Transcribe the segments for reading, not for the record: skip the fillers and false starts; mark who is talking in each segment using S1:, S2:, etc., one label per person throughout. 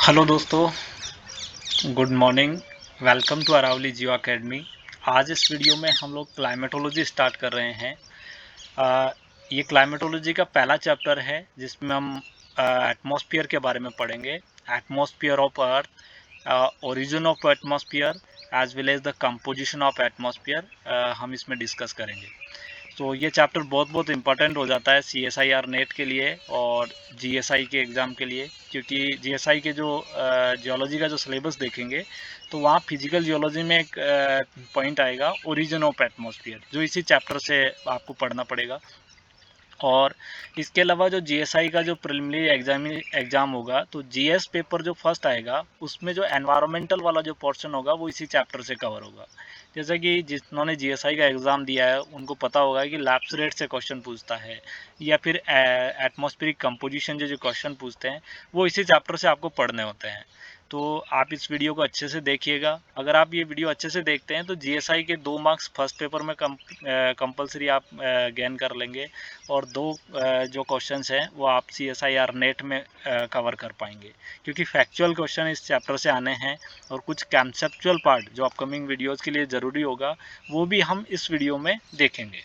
S1: Hello दोस्तों, good morning. Welcome to Aravali geo academy. आज इस वीडियो में हम लोग क्लाइमेटोलॉजी स्टार्ट कर रहे हैं। ये क्लाइमेटोलॉजी का पहला चैप्टर है जिसमें हम एटमॉस्फेयर के बारे में पढ़ेंगे। Atmosphere of earth, origin of atmosphere as well as the composition of atmosphere हम इसमें डिस्कस करेंगे। तो ये चैप्टर बहुत इंपॉर्टेंट हो जाता है CSIR नेट के लिए और GSI के एग्ज़ाम के लिए, क्योंकि GSI के जो जियोलॉजी का जो सिलेबस देखेंगे तो वहाँ फिजिकल जियोलॉजी में एक पॉइंट आएगा ओरिजिन ऑफ एटमॉस्फेयर, जो इसी चैप्टर से आपको पढ़ना पड़ेगा। और इसके अलावा जो GSI का जो प्रिलिमिनरी एग्ज़ाम होगा तो GS पेपर जो फर्स्ट आएगा उसमें जो एनवायरमेंटल वाला जो पोर्शन होगा वो इसी चैप्टर से कवर होगा। जैसे कि जिन्होंने GSI का एग्ज़ाम दिया है उनको पता होगा कि लैप्स रेट से क्वेश्चन पूछता है या फिर एटमॉस्फेरिक कंपोजिशन जो क्वेश्चन पूछते हैं वो इसी चैप्टर से आपको पढ़ने होते हैं। तो आप इस वीडियो को अच्छे से देखिएगा। अगर आप ये वीडियो अच्छे से देखते हैं तो GSI के 2 मार्क्स फर्स्ट पेपर में कंपलसरी आप गेन कर लेंगे और 2 जो क्वेश्चंस हैं वो आप CSIR नेट में कवर कर पाएंगे, क्योंकि फैक्चुअल क्वेश्चन इस चैप्टर से आने हैं और कुछ कंसेप्चुअल पार्ट जो अपकमिंग वीडियोस के लिए ज़रूरी होगा वो भी हम इस वीडियो में देखेंगे।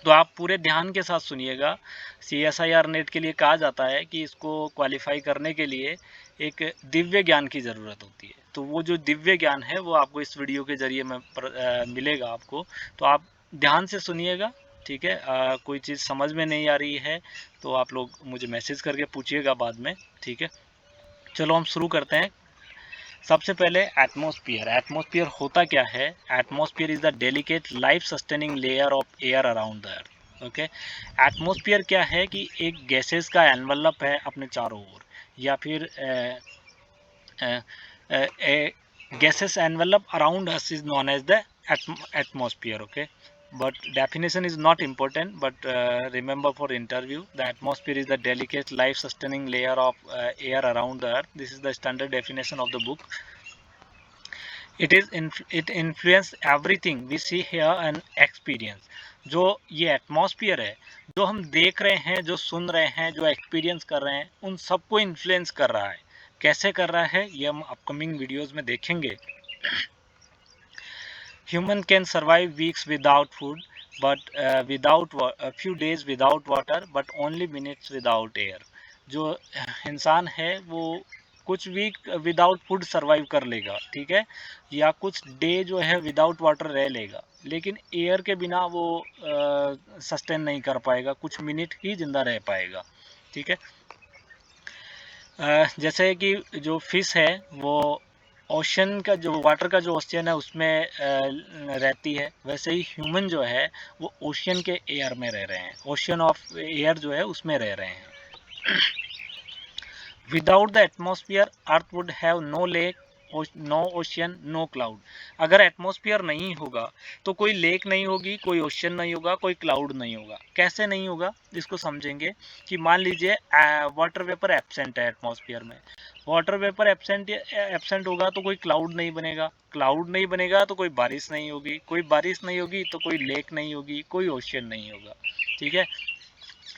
S1: तो आप पूरे ध्यान के साथ सुनिएगा। CSIR नेट के लिए कहा जाता है कि इसको क्वालिफाई करने के लिए एक दिव्य ज्ञान की ज़रूरत होती है। तो वो जो दिव्य ज्ञान है वो आपको इस वीडियो के ज़रिए में मिलेगा आपको। तो आप ध्यान से सुनिएगा, ठीक है। कोई चीज़ समझ में नहीं आ रही है तो आप लोग मुझे मैसेज करके पूछिएगा बाद में, ठीक है। चलो हम शुरू करते हैं। सबसे पहले एटमॉस्फेयर होता क्या है। Atmosphere is the delicate life sustaining layer of air around the earth. Okay, atmosphere क्या है कि एक गैसेस का एनवलप है अपने चारों ओर, या फिर gases envelope around us is known as the atmosphere. Okay, but definition is not important, but remember for interview the atmosphere is the delicate life sustaining layer of air around the earth. This is the standard definition of the book. It influence everything we see, hear and experience. जो ये atmosphere है, जो हम देख रहे हैं, जो सुन रहे हैं, जो एक्सपीरियंस कर रहे हैं, उन सबको इन्फ्लुएंस कर रहा है। कैसे कर रहा है ये हम अपकमिंग वीडियोस में देखेंगे। Human can survive weeks without food, but without a few days without water, but only minutes without air. जो इंसान है वो कुछ वीक विदाउट फूड सर्वाइव कर लेगा, ठीक है, या कुछ डे जो है विदाउट वाटर रह लेगा, लेकिन एयर के बिना वो सस्टेन नहीं कर पाएगा, कुछ मिनट ही जिंदा रह पाएगा, ठीक है। जैसे कि जो फिश है वो ओशन का जो वाटर का जो ओशियन है उसमें रहती है, वैसे ही ह्यूमन जो है वो ओशियन के एयर में रह रहे हैं, ओशियन ऑफ एयर जो है उसमें रह रहे हैं। Without the atmosphere earth would have no lake, no ocean, no cloud. अगर एटमॉस्फेयर नहीं होगा तो कोई लेक नहीं होगी, कोई ओशियन नहीं होगा, कोई क्लाउड नहीं होगा। कैसे नहीं होगा इसको समझेंगे कि मान लीजिए वाटर वेपर एब्सेंट है एटमॉस्फेयर में। वाटर वेपर एब्सेंट होगा तो कोई क्लाउड नहीं बनेगा, क्लाउड नहीं बनेगा तो कोई बारिश नहीं होगी, कोई बारिश नहीं होगी तो कोई लेक नहीं होगी, कोई ओशियन नहीं होगा, ठीक है।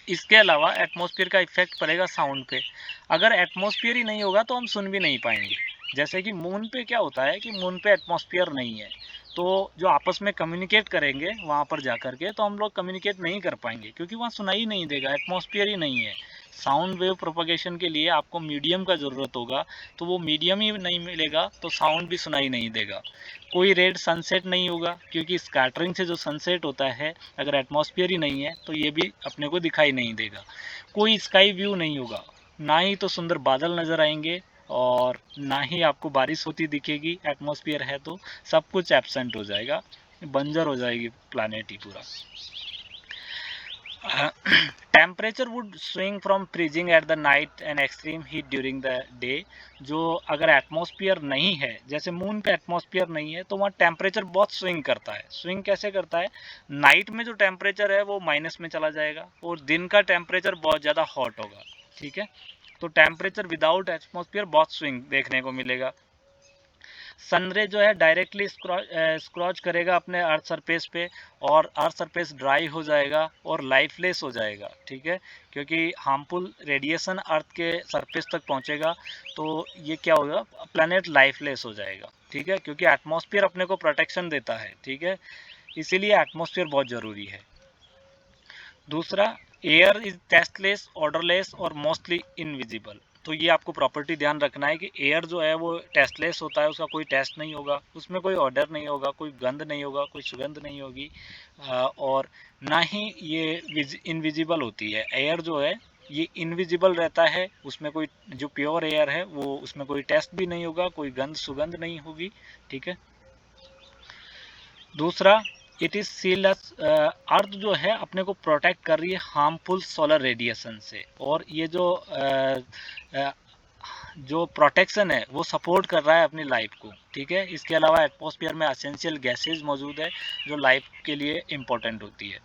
S1: इसके अलावा एटमॉस्फेयर का इफेक्ट पड़ेगा साउंड पे। अगर एटमॉस्फेयर ही नहीं होगा तो हम सुन भी नहीं पाएंगे। जैसे कि मून पे क्या होता है कि मून पे एटमॉस्फेयर नहीं है, तो जो आपस में कम्युनिकेट करेंगे वहाँ पर जा कर के तो हम लोग कम्युनिकेट नहीं कर पाएंगे, क्योंकि वहाँ सुनाई नहीं देगा, एटमॉस्फेयर ही नहीं है। साउंड वेव प्रोपगेशन के लिए आपको मीडियम का ज़रूरत होगा, तो वो मीडियम ही नहीं मिलेगा तो साउंड भी सुनाई नहीं देगा। कोई रेड सनसेट नहीं होगा, क्योंकि स्कैटरिंग से जो सनसेट होता है अगर एटमॉस्फेयर ही नहीं है तो ये भी अपने को दिखाई नहीं देगा। कोई स्काई व्यू नहीं होगा, ना ही तो सुंदर बादल नज़र आएंगे और ना ही आपको बारिश होती दिखेगी। एटमॉस्फेयर है तो सब कुछ एब्सेंट हो जाएगा, बंजर हो जाएगी प्लानेट ही पूरा। Temperature would swing from freezing at the night and extreme heat during the day. जो अगर एटमॉस्फेयर नहीं है, जैसे मून पे एटमॉस्फेयर नहीं है तो वहाँ टेम्परेचर बहुत स्विंग करता है। स्विंग कैसे करता है, नाइट में जो टेम्परेचर है वो माइनस में चला जाएगा और दिन का टेम्परेचर बहुत ज़्यादा हॉट होगा, ठीक है। तो टेम्परेचर विदाउट एटमॉस्फेयर बहुत स्विंग देखने को मिलेगा। सनरे जो है डायरेक्टली स्क्रॉच करेगा अपने अर्थ सरफेस पे, और अर्थ सरफेस ड्राई हो जाएगा और लाइफलेस हो जाएगा, ठीक है, क्योंकि हार्मफुल रेडिएशन अर्थ के सरफेस तक पहुंचेगा, तो ये क्या होगा, प्लैनेट लाइफलेस हो जाएगा, ठीक है, क्योंकि एटमॉस्फेयर अपने को प्रोटेक्शन देता है, ठीक है, इसीलिए एटमॉस्फेयर बहुत ज़रूरी है। दूसरा, एयर इज टेस्टलेस, ऑर्डरलेस और मोस्टली इनविजिबल। तो ये आपको प्रॉपर्टी ध्यान रखना है कि एयर जो है वो टेस्टलेस होता है, उसका कोई टेस्ट नहीं होगा, उसमें कोई ऑर्डर नहीं होगा, कोई गंध नहीं होगा, कोई सुगंध नहीं होगी, और ना ही ये इनविजिबल होती है। एयर जो है ये इनविजिबल रहता है, उसमें कोई, जो प्योर एयर है वो, उसमें कोई टेस्ट भी नहीं होगा, कोई गंध सुगंध नहीं होगी, ठीक है। दूसरा, इट इज सील्ड, अर्थ जो है अपने को प्रोटेक्ट कर रही है हार्मफुल सोलर रेडिएशन से, और ये जो प्रोटेक्शन है वो सपोर्ट कर रहा है अपनी लाइफ को, ठीक है। इसके अलावा एटमॉस्फेयर में एसेंशियल गैसेज मौजूद है जो लाइफ के लिए इम्पोर्टेंट होती है।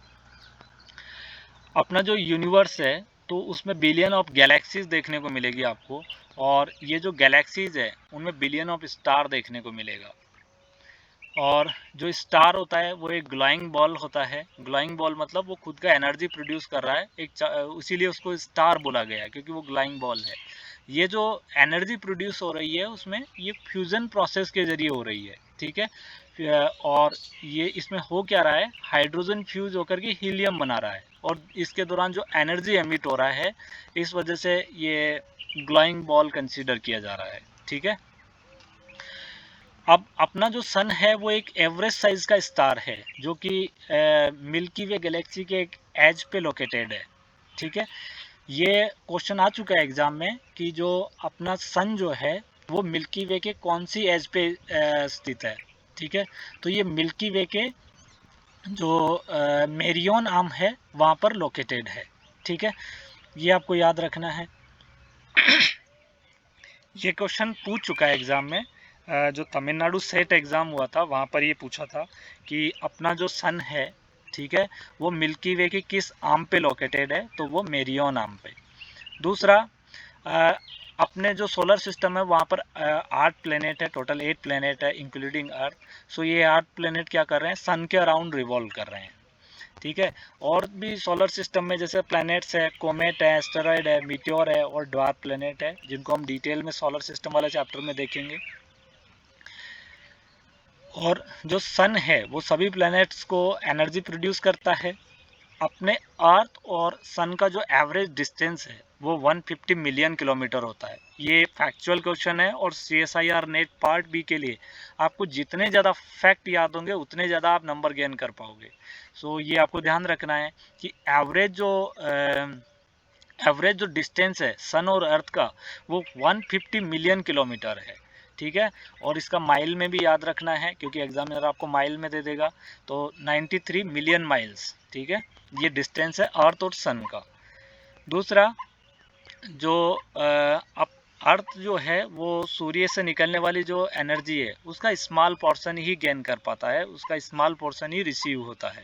S1: अपना जो यूनिवर्स है तो उसमें बिलियन ऑफ गैलेक्सीज देखने को मिलेगी आपको, और ये जो गैलेक्सीज है उनमें बिलियन ऑफ स्टार देखने को मिलेगा। और जो स्टार होता है वो एक ग्लोइंग बॉल होता है। ग्लोइंग बॉल मतलब वो खुद का एनर्जी प्रोड्यूस कर रहा है, इसीलिए उसको स्टार बोला गया है, क्योंकि वो ग्लोइंग बॉल है। ये जो एनर्जी प्रोड्यूस हो रही है उसमें ये फ्यूजन प्रोसेस के जरिए हो रही है, ठीक है। और ये इसमें हो क्या रहा है, हाइड्रोजन फ्यूज होकर के हीलियम बना रहा है, और इसके दौरान जो एनर्जी एमिट हो रहा है, इस वजह से ये ग्लोइंग बॉल कंसीडर किया जा रहा है, ठीक है। अब अपना जो सन है वो एक एवरेज साइज का स्टार है, जो कि मिल्की वे गैलेक्सी के एक एज पे लोकेटेड है, ठीक है। ये क्वेश्चन आ चुका है एग्जाम में कि जो अपना सन जो है वो मिल्की वे के कौन सी एज पे स्थित है, ठीक है। तो ये मिल्की वे के जो मेरियन आर्म है वहाँ पर लोकेटेड है, ठीक है, ये आपको याद रखना है। ये क्वेश्चन पूछ चुका है एग्जाम में, जो तमिलनाडु सेट एग्ज़ाम हुआ था वहाँ पर ये पूछा था कि अपना जो सन है, ठीक है, वो मिल्की वे के किस आर्म पे लोकेटेड है, तो वो मेरियन आर्म पे। दूसरा, अपने जो सोलर सिस्टम है वहाँ पर 8 प्लेनेट है, टोटल 8 प्लेनेट है इंक्लूडिंग अर्थ। सो ये 8 प्लेनेट क्या कर रहे हैं, सन के अराउंड रिवॉल्व कर रहे हैं, ठीक है। और भी सोलर सिस्टम में जैसे प्लैनेट्स है, कोमेट है, एस्टेरॉयड है, मीटियोर है और ड्वार्फ प्लैनेट है, जिनको हम डिटेल में सोलर सिस्टम वाले चैप्टर में देखेंगे। और जो सन है वो सभी प्लैनेट्स को एनर्जी प्रोड्यूस करता है। अपने अर्थ और सन का जो एवरेज डिस्टेंस है वो 150 मिलियन किलोमीटर होता है। ये फैक्चुअल क्वेश्चन है, और CSIR नेट पार्ट बी के लिए आपको जितने ज़्यादा फैक्ट याद होंगे उतने ज़्यादा आप नंबर गेन कर पाओगे। सो ये आपको ध्यान रखना है कि एवरेज जो डिस्टेंस है सन और अर्थ का वो 150 मिलियन किलोमीटर है, ठीक है। और इसका माइल में भी याद रखना है, क्योंकि एग्जामिनर आपको माइल में दे देगा, तो 93 मिलियन माइल्स, ठीक है, ये डिस्टेंस है अर्थ और सन का। दूसरा, जो अब अर्थ जो है वो सूर्य से निकलने वाली जो एनर्जी है उसका स्मॉल पोर्शन ही गेन कर पाता है, उसका स्मॉल पोर्शन ही रिसीव होता है,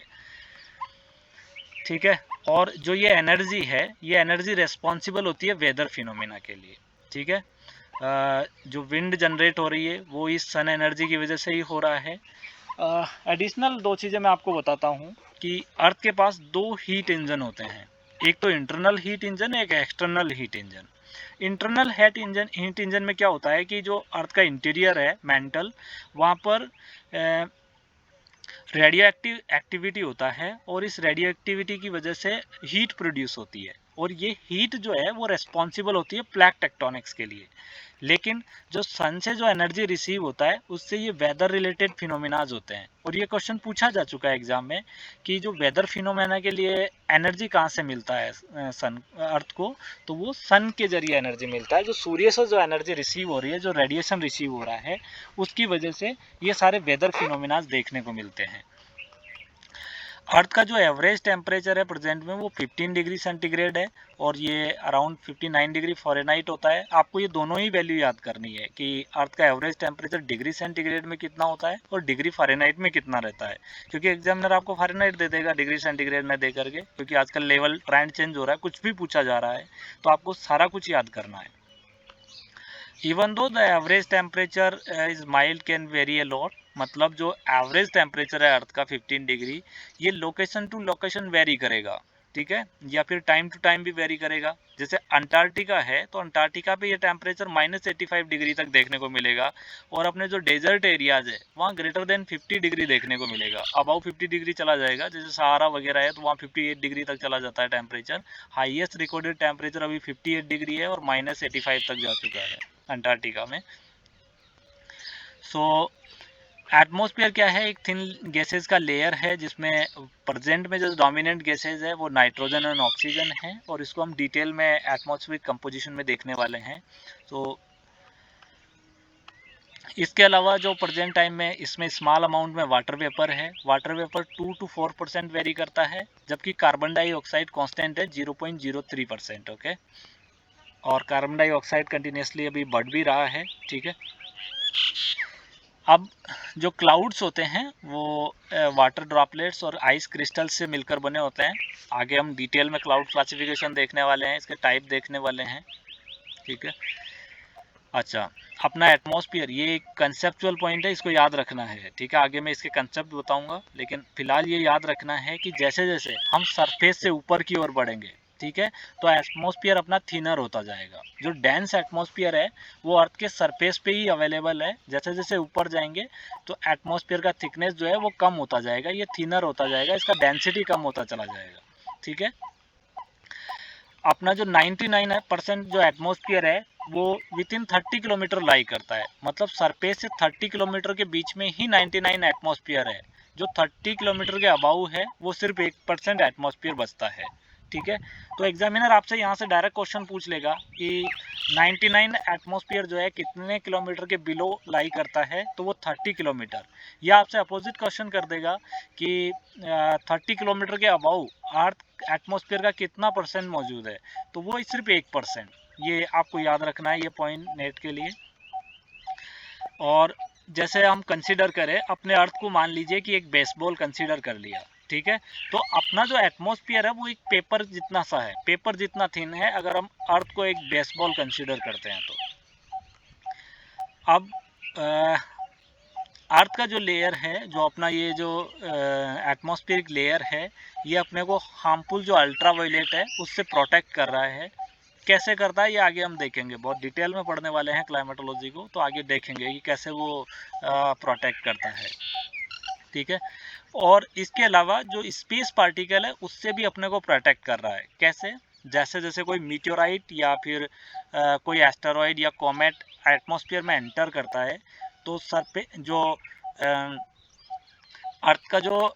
S1: ठीक है। और जो ये एनर्जी है, ये एनर्जी रेस्पॉन्सिबल होती है वेदर फिनोमेना के लिए, ठीक है। जो विंड जनरेट हो रही है वो इस सन एनर्जी की वजह से ही हो रहा है। एडिशनल 2 चीज़ें मैं आपको बताता हूँ कि अर्थ के पास 2 हीट इंजन होते हैं, एक तो इंटरनल हीट इंजन, एक external heat engine. Internal heat engine में क्या होता है कि जो अर्थ का इंटीरियर है, मेंटल, वहाँ पर रेडियो एक्टिव एक्टिविटी होता है, और इस रेडियो एक्टिविटी की वजह से हीट प्रोड्यूस होती है, और ये हीट जो है वो रेस्पॉन्सिबल होती है प्लेट टेक्टोनिक्स के लिए। लेकिन जो सन से जो एनर्जी रिसीव होता है उससे ये वेदर रिलेटेड फिनोमेनाज होते हैं, और ये क्वेश्चन पूछा जा चुका है एग्जाम में कि जो वेदर फिनोमेना के लिए एनर्जी कहाँ से मिलता है सन अर्थ को, तो वो सन के जरिए एनर्जी मिलता है। जो सूर्य से जो एनर्जी रिसीव हो रही है, जो रेडिएशन रिसीव हो रहा है, उसकी वजह से ये सारे वेदर फिनोमेनाज देखने को मिलते हैं। अर्थ का जो एवरेज टेम्परेचर है प्रेजेंट में वो 15 डिग्री सेंटीग्रेड है, और ये अराउंड 59 डिग्री फ़ारेनहाइट होता है। आपको ये दोनों ही वैल्यू याद करनी है कि अर्थ का एवरेज टेम्परेचर डिग्री सेंटीग्रेड में कितना होता है और डिग्री फ़ारेनहाइट में कितना रहता है, क्योंकि एग्जामिनर आपको फ़ारेनहाइट दे देगा डिग्री सेंटीग्रेड में दे करके, क्योंकि आजकल लेवल ट्रेंड चेंज हो रहा है, कुछ भी पूछा जा रहा है, तो आपको सारा कुछ याद करना है। Even though the average temperature is mild can very a lot, मतलब जो एवरेज टेम्परेचर है अर्थ का 15 डिग्री, ये लोकेशन टू लोकेशन वेरी करेगा, ठीक है, या फिर टाइम टू टाइम भी वेरी करेगा। जैसे अंटार्कटिका है तो अंटार्कटिका पे ये टेम्परेचर -85 डिग्री तक देखने को मिलेगा, और अपने जो डेजर्ट एरियाज है वहाँ ग्रेटर देन 50 डिग्री देखने को मिलेगा। अबाउ 50 डिग्री चला जाएगा, जैसे सहारा वगैरह है तो वहाँ 58 डिग्री तक चला जाता है टेम्परेचर। हाईएस्ट रिकॉर्डेड टेम्परेचर अभी 58 डिग्री है और -85 तक जा चुका है अंटार्कटिका में। सो एटमॉस्फेयर क्या है, एक थिन गैसेस का लेयर है जिसमें प्रेजेंट में जो डोमिनेंट गैसेस है वो नाइट्रोजन और ऑक्सीजन है, और इसको हम डिटेल में एटमॉस्फेरिक कंपोजिशन में देखने वाले हैं। तो इसके अलावा जो प्रेजेंट टाइम में इसमें स्मॉल अमाउंट में वाटर वेपर है, वाटर वेपर 2 to 4% वेरी करता है, जबकि कार्बन डाइऑक्साइड कांस्टेंट है 0.03%। ओके, और कार्बन डाइऑक्साइड कंटिन्यूसली अभी बढ़ भी रहा है, ठीक है। अब जो क्लाउड्स होते हैं वो वाटर ड्रॉपलेट्स और आइस क्रिस्टल से मिलकर बने होते हैं। आगे हम डिटेल में क्लाउड क्लासिफिकेशन देखने वाले हैं, इसके टाइप देखने वाले हैं, ठीक है। अच्छा, अपना एटमॉस्फेयर ये एक कंसेप्चुअल पॉइंट है, इसको याद रखना है, ठीक है। आगे मैं इसके कंसेप्ट बताऊंगा, लेकिन फिलहाल ये याद रखना है कि जैसे जैसे हम सरफेस से ऊपर की ओर बढ़ेंगे, ठीक है, तो एटमॉस्फेयर अपना थिनर होता जाएगा। जो डेंस एटमॉस्फेयर है वो अर्थ के सरफेस पे ही अवेलेबल है, जैसे जैसे ऊपर जाएंगे तो एटमॉस्फेयर का थिकनेस जो है वो कम होता जाएगा, ये थिनर होता जाएगा, इसका डेंसिटी कम होता चला जाएगा, ठीक है। अपना जो 99% जो एटमॉस्फेयर है वो विद इन 30 किलोमीटर लाई करता है, मतलब सरफेस से 30 किलोमीटर के बीच में ही 99 एटमॉस्फेयर है। जो 30 किलोमीटर के अबाउ है वो सिर्फ 1% एटमॉस्फेयर बचता है, ठीक है। तो एग्जामिनर आपसे यहाँ से डायरेक्ट क्वेश्चन पूछ लेगा कि 99 एटमॉस्फेयर जो है कितने किलोमीटर के बिलो लाई करता है, तो वो 30 किलोमीटर। या आपसे अपोजिट क्वेश्चन कर देगा कि 30 किलोमीटर के अबाउ अर्थ एटमॉस्फेयर का कितना परसेंट मौजूद है, तो वो सिर्फ 1%। ये आपको याद रखना है, ये पॉइंट नेट के लिए। और जैसे हम कंसीडर करें अपने अर्थ को, मान लीजिए कि एक बेसबॉल कंसीडर कर लिया, ठीक है, तो अपना जो एटमॉस्फेयर है वो एक पेपर जितना सा है, पेपर जितना थिन है, अगर हम अर्थ को एक बेसबॉल कंसीडर करते हैं तो। अब अर्थ का जो लेयर है, जो अपना ये जो एटमॉस्फेरिक लेयर है, ये अपने को हार्मफुल जो अल्ट्रावायलेट है उससे प्रोटेक्ट कर रहा है। कैसे करता है ये आगे हम देखेंगे, बहुत डिटेल में पढ़ने वाले हैं क्लाइमेटोलॉजी को, तो आगे देखेंगे कि कैसे वो प्रोटेक्ट करता है, ठीक है। और इसके अलावा जो स्पेस पार्टिकल है उससे भी अपने को प्रोटेक्ट कर रहा है। कैसे? जैसे जैसे कोई मीटियोराइट या फिर कोई एस्टेरॉयड या कॉमेट एटमॉस्फेयर में एंटर करता है, तो सर पे जो अर्थ का जो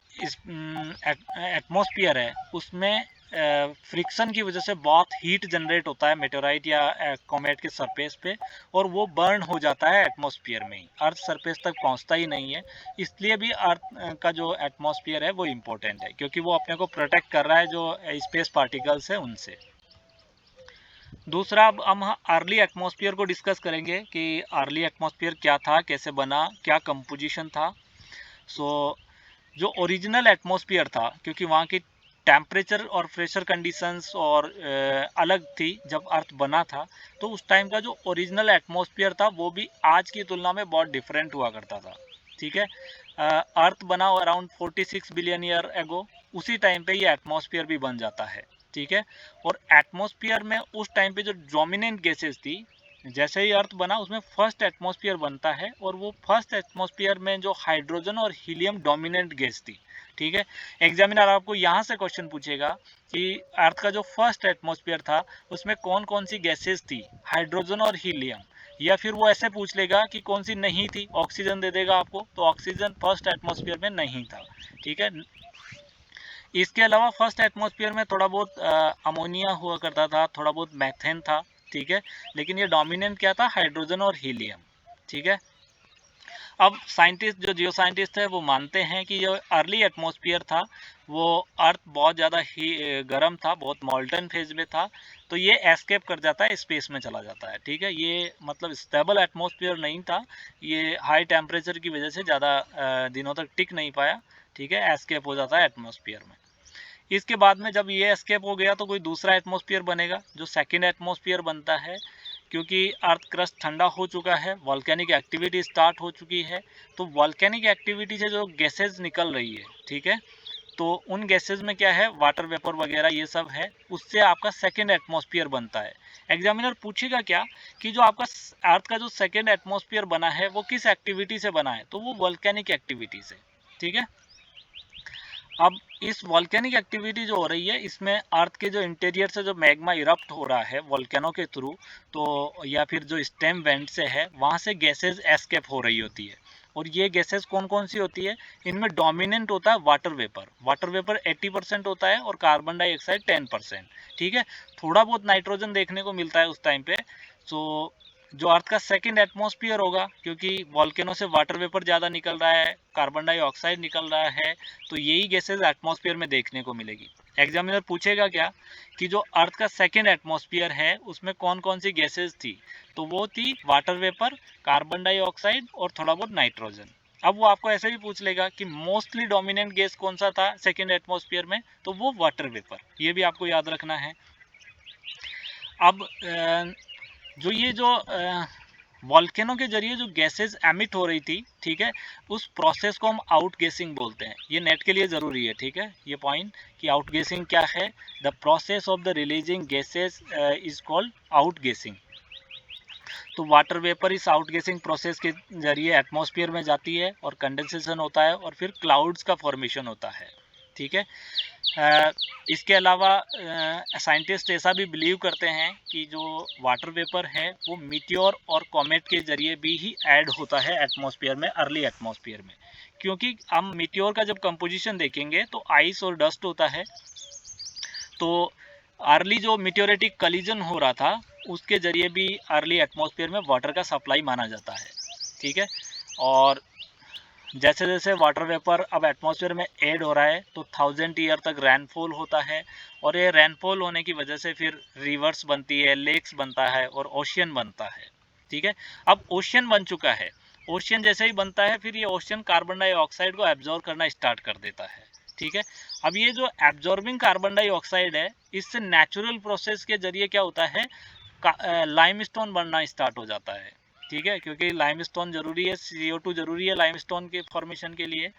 S1: एटमॉस्फेयर है उसमें फ्रिक्शन की वजह से बहुत हीट जनरेट होता है मेटेओराइट या कॉमेट के सरफेस पे, और वो बर्न हो जाता है एटमॉस्फेयर में ही, अर्थ सरफेस तक पहुंचता ही नहीं है। इसलिए भी अर्थ का जो एटमॉस्फेयर है वो इम्पोर्टेंट है, क्योंकि वो अपने को प्रोटेक्ट कर रहा है जो स्पेस पार्टिकल्स है उनसे। दूसरा, अब हम अर्ली एटमॉस्फेयर को डिस्कस करेंगे कि अर्ली एटमॉस्फेयर क्या था, कैसे बना, क्या कंपोजिशन था। सो जो ओरिजिनल एटमॉस्फेयर था, क्योंकि वहाँ की टेम्परेचर और प्रेशर कंडीशंस और अलग थी जब अर्थ बना था, तो उस टाइम का जो ओरिजिनल एटमॉस्फेयर था वो भी आज की तुलना में बहुत डिफरेंट हुआ करता था, ठीक है। अर्थ बना अराउंड 46 बिलियन ईयर एगो, उसी टाइम पे ये एटमॉस्फेयर भी बन जाता है, ठीक है। और एटमॉस्फेयर में उस टाइम पे जो डोमिनेंट गैसेस थी, जैसे ही अर्थ बना उसमें फर्स्ट एटमॉस्फेयर बनता है, और वो फर्स्ट एटमॉस्फेयर में जो हाइड्रोजन और हीलियम डोमिनेंट गैस थी, ठीक है। एग्जामिनर आपको यहाँ से क्वेश्चन पूछेगा कि अर्थ का जो फर्स्ट एटमॉस्फेयर था उसमें कौन कौन सी गैसेस थी, हाइड्रोजन और हीलियम, या फिर वो ऐसे पूछ लेगा कि कौन सी नहीं थी, ऑक्सीजन दे देगा आपको, तो ऑक्सीजन फर्स्ट एटमॉस्फेयर में नहीं था, ठीक है। इसके अलावा फर्स्ट एटमॉस्फेयर में थोड़ा बहुत अमोनिया हुआ करता था, थोड़ा बहुत मैथेन था, ठीक है, लेकिन ये डोमिनेंट क्या था, हाइड्रोजन और हीलियम, ठीक है। अब साइंटिस्ट, जो जियो साइंटिस्ट है वो मानते हैं कि जो अर्ली एटमॉस्फेयर था वो अर्थ बहुत ज़्यादा ही गर्म था, बहुत मॉल्टन फेज में था, तो ये एस्केप कर जाता है, स्पेस में चला जाता है, ठीक है। ये मतलब स्टेबल एटमॉस्फेयर नहीं था, ये हाई टेम्परेचर की वजह से ज़्यादा दिनों तक टिक नहीं पाया, ठीक है, एस्केप हो जाता है एटमॉस्फेयर में। इसके बाद में जब ये एस्केप हो गया तो कोई दूसरा एटमॉस्फेयर बनेगा, जो सेकंड एटमॉस्फेयर बनता है, क्योंकि अर्थ क्रस्ट ठंडा हो चुका है, वॉल्केनिक एक्टिविटी स्टार्ट हो चुकी है। तो वॉल्केनिक एक्टिविटी से जो गैसेज निकल रही है, ठीक है, तो उन गैसेज में क्या है, वाटर वेपर वगैरह ये सब है, उससे आपका सेकेंड एटमॉस्फेयर बनता है। एग्जामिनर पूछेगा क्या कि जो आपका अर्थ का जो सेकेंड एटमॉस्फेयर बना है वो किस एक्टिविटी से बना है, तो वो वॉल्केनिक एक्टिविटी से, ठीक है। अब इस वॉल्केनिक एक्टिविटी जो हो रही है, इसमें अर्थ के जो इंटीरियर से जो मैग्मा इरप्ट हो रहा है वॉल्केनो के थ्रू, तो या फिर जो स्टेम वेंट से है, वहाँ से गैसेज एस्केप हो रही होती है। और ये गैसेज कौन कौन सी होती है, इनमें डोमिनेंट होता है वाटर वेपर। वाटर वेपर 80% होता है और कार्बन डाइऑक्साइड 10%, ठीक है। थोड़ा बहुत नाइट्रोजन देखने को मिलता है उस टाइम पे। सो जो अर्थ का सेकंड एटमॉस्फेयर होगा, क्योंकि वॉल्केनो से वाटर वेपर ज़्यादा निकल रहा है, कार्बन डाइऑक्साइड निकल रहा है, तो यही गैसेज एटमॉस्फेयर में देखने को मिलेगी। एग्जामिनर पूछेगा क्या कि जो अर्थ का सेकंड एटमॉस्फेयर है उसमें कौन कौन सी गैसेज थी, तो वो थी वाटर वेपर, कार्बन डाइऑक्साइड और थोड़ा बहुत नाइट्रोजन। अब वो आपको ऐसे भी पूछ लेगा कि मोस्टली डोमिनेंट गैस कौन सा था सेकंड एटमॉस्फेयर में, तो वो वाटर वेपर, ये भी आपको याद रखना है। अब जो ये जो वॉल्केनो के जरिए जो गैसेस एमिट हो रही थी, ठीक है, उस प्रोसेस को हम आउट गैसिंग बोलते हैं। ये नेट के लिए ज़रूरी है, ठीक है, ये पॉइंट कि आउट गैसिंग क्या है। The process of the releasing gases is called out guessing. तो वाटर वेपर इस आउट गैसिंग प्रोसेस के जरिए एटमॉस्फेयर में जाती है और कंडेंसेशन होता है और फिर क्लाउड्स का फॉर्मेशन होता है, ठीक है। इसके अलावा साइंटिस्ट ऐसा भी बिलीव करते हैं कि जो वाटर वेपर है वो मीटियोर और कॉमेट के जरिए भी ही ऐड होता है एटमॉस्फेयर में, अर्ली एटमॉस्फेयर में। क्योंकि हम मीटियोर का जब कंपोजिशन देखेंगे तो आइस और डस्ट होता है, तो अर्ली जो मीटियोरेटिक कलिजन हो रहा था उसके जरिए भी अर्ली एटमॉस्फेयर में वाटर का सप्लाई माना जाता है, ठीक है। और जैसे जैसे वाटर वेपर अब एटमॉस्फेयर में ऐड हो रहा है तो 1000 ईयर तक रेनफॉल होता है, और ये रेनफॉल होने की वजह से फिर रिवर्स बनती है, लेक्स बनता है और ओशियन बनता है, ठीक है। अब ओशियन बन चुका है, ओशियन जैसे ही बनता है फिर ये ओशियन कार्बन डाइऑक्साइड को एब्जॉर्ब करना स्टार्ट कर देता है, ठीक है। अब ये जो एब्जॉर्बिंग कार्बन डाइऑक्साइड है, इससे नेचुरल प्रोसेस के जरिए क्या होता है, लाइमस्टोन बनना स्टार्ट हो जाता है, ठीक है। क्योंकि लाइमस्टोन जरूरी है, CO2 जरूरी है लाइमस्टोन के फॉर्मेशन के लिए,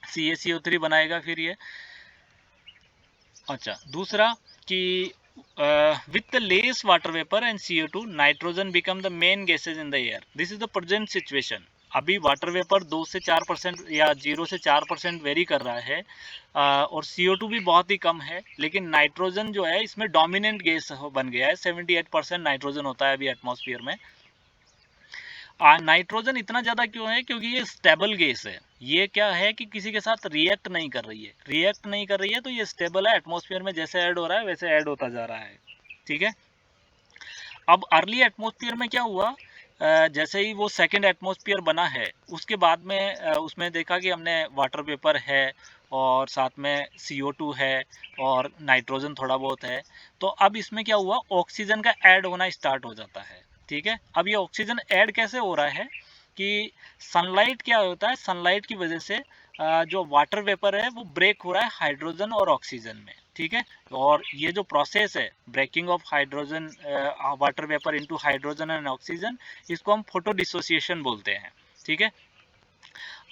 S1: CaCO3 बनाएगा फिर ये। अच्छा, दूसरा कि with the less water vapor and CO2 nitrogen become the main gases in the air. This is the present situation. अभी वाटर वेपर 2 से 4% या 0 से 4% वेरी कर रहा है, और CO2 भी बहुत ही कम है, लेकिन नाइट्रोजन जो है इसमें डोमिनेंट गैस बन गया है। 78% नाइट्रोजन होता है अभी एटमॉस्फेयर में। नाइट्रोजन इतना ज़्यादा क्यों है, क्योंकि ये स्टेबल गैस है। ये क्या है कि किसी के साथ रिएक्ट नहीं कर रही है, रिएक्ट नहीं कर रही है, तो ये स्टेबल है, एटमॉस्फेयर में जैसे ऐड हो रहा है वैसे ऐड होता जा रहा है, ठीक है। अब अर्ली एटमॉस्फेयर में क्या हुआ, जैसे ही वो सेकंड एटमॉस्फेयर बना है उसके बाद में उसमें देखा कि हमने वाटर वेपर है और साथ में CO2 है और नाइट्रोजन थोड़ा बहुत है, तो अब इसमें क्या हुआ, ऑक्सीजन का ऐड होना स्टार्ट हो जाता है, ठीक है। अब ये ऑक्सीजन ऐड कैसे हो रहा है कि सनलाइट क्या होता है, सनलाइट की वजह से जो वाटर वेपर है वो ब्रेक हो रहा है हाइड्रोजन और ऑक्सीजन में, ठीक है। और ये जो प्रोसेस है breaking of hydrogen water vapour into hydrogen and oxygen, इसको हम फोटो डिसोसिएशन बोलते हैं, ठीक है।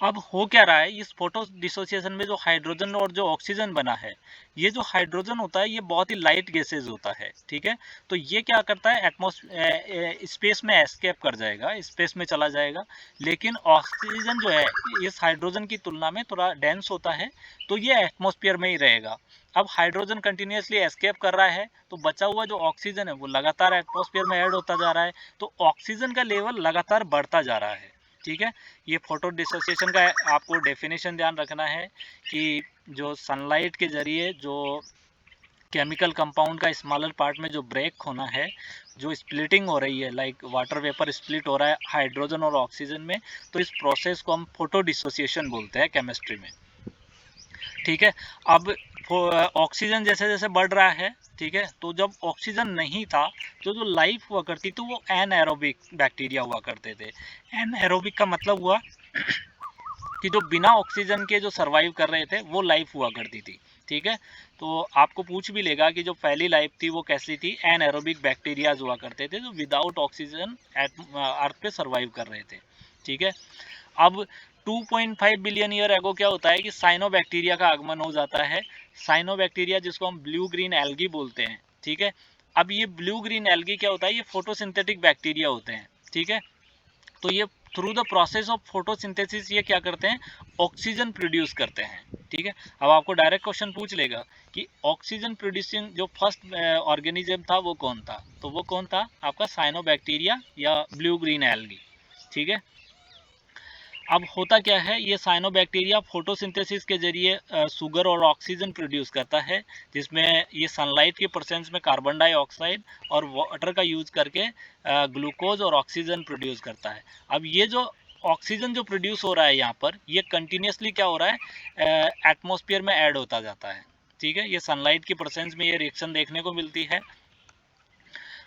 S1: अब हो क्या रहा है, इस फोटो डिसोसिएशन में जो हाइड्रोजन और जो ऑक्सीजन बना है, ये जो हाइड्रोजन होता है ये बहुत ही लाइट गैसेज होता है, ठीक है। तो ये क्या करता है, स्पेस में एस्केप कर जाएगा, स्पेस में चला जाएगा। लेकिन ऑक्सीजन जो है इस हाइड्रोजन की तुलना में थोड़ा डेंस होता है, तो ये एटमॉस्फेयर में ही रहेगा। अब हाइड्रोजन कंटिन्यूसली एस्केप कर रहा है, तो बचा हुआ जो ऑक्सीजन है वो लगातार एटमॉस्फेयर में ऐड होता जा रहा है, तो ऑक्सीजन का लेवल लगातार बढ़ता जा रहा है, ठीक है। ये फोटो डिसोसिएशन का आपको डेफिनेशन ध्यान रखना है कि जो सनलाइट के जरिए जो केमिकल कंपाउंड का स्मॉलर पार्ट में जो ब्रेक होना है, जो स्प्लिटिंग हो रही है, लाइक वाटर वेपर स्प्लिट हो रहा है हाइड्रोजन और ऑक्सीजन में, तो इस प्रोसेस को हम फोटो डिसोसिएशन बोलते हैं केमिस्ट्री में, ठीक है। अब ऑक्सीजन जैसे जैसे बढ़ रहा है, ठीक है, तो जब ऑक्सीजन नहीं था तो जो लाइफ हुआ करती तो वो एनएरोबिक बैक्टीरिया हुआ करते थे। एनएरोबिक का मतलब हुआ कि जो बिना ऑक्सीजन के जो सर्वाइव कर रहे थे वो लाइफ हुआ करती थी, ठीक है। तो आपको पूछ भी लेगा कि जो पहली लाइफ थी वो कैसी थी, एनाएरोबिक बैक्टीरियाज हुआ करते थे जो विदाउट ऑक्सीजन अर्थ पे सर्वाइव कर रहे थे, ठीक है। अब 2.5 बिलियन ईयर एगो क्या होता है कि साइनोबैक्टीरिया का आगमन हो जाता है। साइनोबैक्टीरिया जिसको हम ब्लू ग्रीन एल्गी बोलते हैं, ठीक है। अब ये ब्लू ग्रीन एल्गी क्या होता है, ये फोटोसिंथेटिक बैक्टीरिया होते हैं, ठीक है। तो ये through the process of photosynthesis ये क्या करते हैं, ऑक्सीजन प्रोड्यूस करते हैं, ठीक है। अब आपको डायरेक्ट क्वेश्चन पूछ लेगा कि ऑक्सीजन प्रोड्यूसिंग जो फर्स्ट ऑर्गेनिज्म था वो कौन था, तो वो कौन था आपका साइनोबैक्टीरिया या ब्लू ग्रीन एल्गी, ठीक है। अब होता क्या है, ये साइनोबैक्टीरिया फोटोसिंथेसिस के जरिए शुगर और ऑक्सीजन प्रोड्यूस करता है, जिसमें ये सनलाइट के प्रेजेंस में कार्बन डाइऑक्साइड और वाटर का यूज करके ग्लूकोज और ऑक्सीजन प्रोड्यूस करता है। अब ये जो ऑक्सीजन जो प्रोड्यूस हो रहा है यहाँ पर, ये कंटिन्यूसली क्या हो रहा है, एटमॉस्फेयर में ऐड होता जाता है, ठीक है। ये सनलाइट की प्रेजेंस में ये रिएक्शन देखने को मिलती है।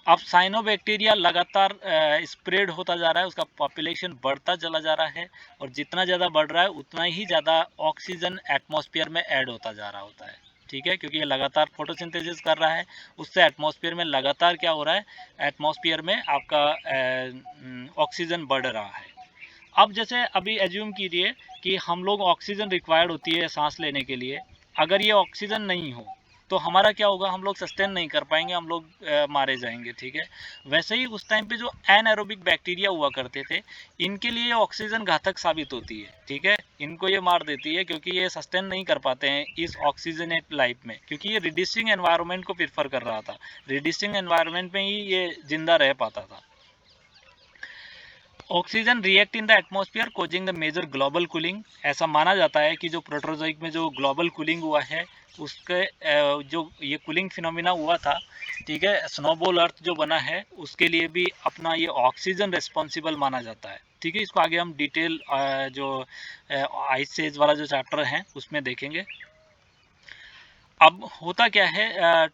S1: अब साइनोबैक्टीरिया लगातार स्प्रेड होता जा रहा है, उसका पॉपुलेशन बढ़ता चला जा रहा है, और जितना ज़्यादा बढ़ रहा है उतना ही ज़्यादा ऑक्सीजन एटमॉस्फेयर में ऐड होता जा रहा होता है, ठीक है। क्योंकि ये लगातार फोटोसिंथेसिस कर रहा है, उससे एटमॉस्फेयर में लगातार क्या हो रहा है, एटमॉस्फेयर में आपका ऑक्सीजन बढ़ रहा है। अब जैसे अभी एज्यूम कीजिए कि हम लोग ऑक्सीजन रिक्वायर्ड होती है सांस लेने के लिए, अगर ये ऑक्सीजन नहीं हो तो हमारा क्या होगा, हम लोग सस्टेन नहीं कर पाएंगे, हम लोग मारे जाएंगे, ठीक है। वैसे ही उस टाइम पे जो एनाएरोबिक बैक्टीरिया हुआ करते थे, इनके लिए ऑक्सीजन घातक साबित होती है, ठीक है। इनको ये मार देती है क्योंकि ये सस्टेन नहीं कर पाते हैं इस ऑक्सीजनेट लाइफ में, क्योंकि ये रिड्यूसिंग एनवायरनमेंट को प्रेफर कर रहा था, रिड्यूसिंग एनवायरनमेंट में ही ये जिंदा रह पाता था। Oxygen react in the atmosphere causing the major global cooling. ऐसा माना जाता है कि जो प्रोटोजोइक में जो ग्लोबल कूलिंग हुआ है, उसके जो ये कूलिंग फिनोमिना हुआ था, ठीक है, स्नोबॉल अर्थ जो बना है उसके लिए भी अपना ये ऑक्सीजन रिस्पॉन्सिबल माना जाता है, ठीक है। इसको आगे हम डिटेल जो आइस एज वाला जो चैप्टर है उसमें देखेंगे। अब होता क्या है,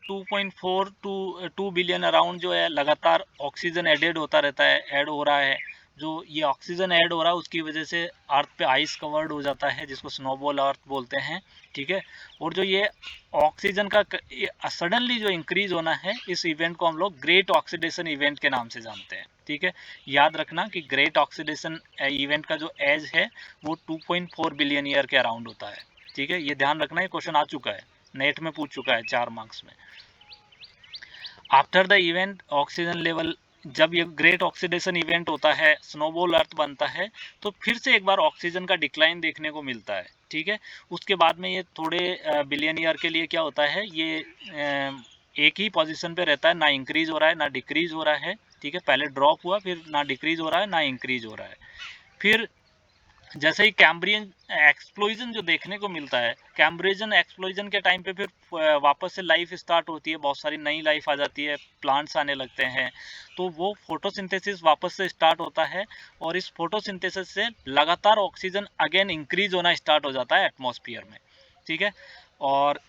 S1: 2.4 टू 2 बिलियन अराउंड जो है लगातार ऑक्सीजन एडेड होता रहता है, ऐड हो रहा है। जो ये ऑक्सीजन ऐड हो रहा है उसकी वजह से अर्थ पे आइस कवर्ड हो जाता है, जिसको स्नोबॉल अर्थ बोलते हैं, ठीक है। और जो ये ऑक्सीजन का सडनली जो इंक्रीज होना है, इस इवेंट को हम लोग ग्रेट ऑक्सीडेशन इवेंट के नाम से जानते हैं, ठीक है। याद रखना कि ग्रेट ऑक्सीडेशन इवेंट का जो एज है वो 2.4 बिलियन ईयर के अराउंड होता है, ठीक है। ये ध्यान रखना, ये क्वेश्चन आ चुका है, नेट में पूछ चुका है 4 मार्क्स में। After the event oxygen level, जब ये ग्रेट ऑक्सीडेशन इवेंट होता है, स्नोबॉल अर्थ बनता है, तो फिर से एक बार ऑक्सीजन का डिक्लाइन देखने को मिलता है, ठीक है। उसके बाद में ये थोड़े बिलियन ईयर के लिए क्या होता है, ये एक ही पोजीशन पे रहता है, ना इंक्रीज हो रहा है ना डिक्रीज हो रहा है, ठीक है। पहले ड्रॉप हुआ, फिर ना डिक्रीज हो रहा है ना इंक्रीज हो रहा है। फिर जैसे ही कैम्ब्रियन एक्सप्लोजन जो देखने को मिलता है, कैम्ब्रियन एक्सप्लोजन के टाइम पे फिर वापस से लाइफ स्टार्ट होती है, बहुत सारी नई लाइफ आ जाती है, प्लांट्स आने लगते हैं, तो वो फोटोसिंथेसिस वापस से स्टार्ट होता है, और इस फोटोसिंथेसिस से लगातार ऑक्सीजन अगेन इंक्रीज होना स्टार्ट हो जाता है एटमॉस्फेयर में, ठीक है। और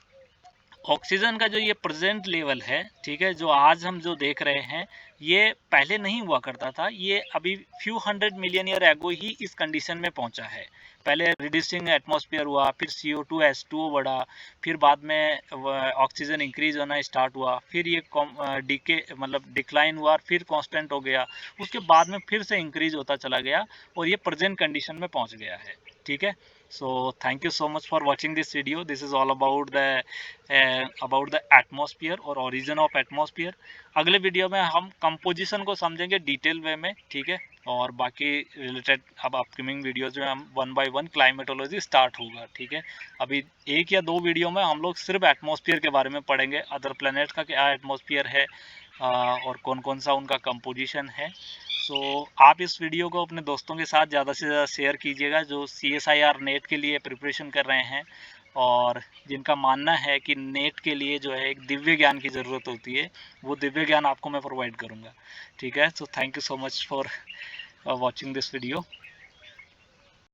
S1: ऑक्सीजन का जो ये प्रेजेंट लेवल है, ठीक है, जो आज हम जो देख रहे हैं, ये पहले नहीं हुआ करता था, ये अभी फ्यू 100 मिलियन ईयर एगो ही इस कंडीशन में पहुंचा है। पहले रिड्यूसिंग एटमॉस्फेयर हुआ, फिर CO2 H2O बढ़ा, फिर बाद में ऑक्सीजन इंक्रीज होना स्टार्ट हुआ, फिर ये डीके मतलब डिक्लाइन हुआ, फिर कांस्टेंट हो गया, उसके बाद में फिर से इंक्रीज होता चला गया, और ये प्रेजेंट कंडीशन में पहुंच गया है, ठीक है। So thank you so much for watching this video. This is all about the atmosphere और origin of atmosphere. अगले वीडियो में हम कंपोजिशन को समझेंगे डिटेल वे में, ठीक है। और बाकी रिलेटेड अब अपकमिंग वीडियोज में हम 1 बाय 1 क्लाइमेटोलॉजी स्टार्ट होगा, ठीक है। अभी 1 या 2 वीडियो में हम लोग सिर्फ एटमॉस्फेयर के बारे में पढ़ेंगे, अदर प्लैनेट का क्या एटमॉस्फेयर है और कौन कौन सा उनका कंपोजिशन है। सो आप इस वीडियो को अपने दोस्तों के साथ ज़्यादा से ज़्यादा शेयर कीजिएगा, जो CSIR नेट के लिए प्रिपरेशन कर रहे हैं और जिनका मानना है कि नेट के लिए जो है एक दिव्य ज्ञान की ज़रूरत होती है, वो दिव्य ज्ञान आपको मैं प्रोवाइड करूँगा, ठीक है। So thank you so much for watching this video.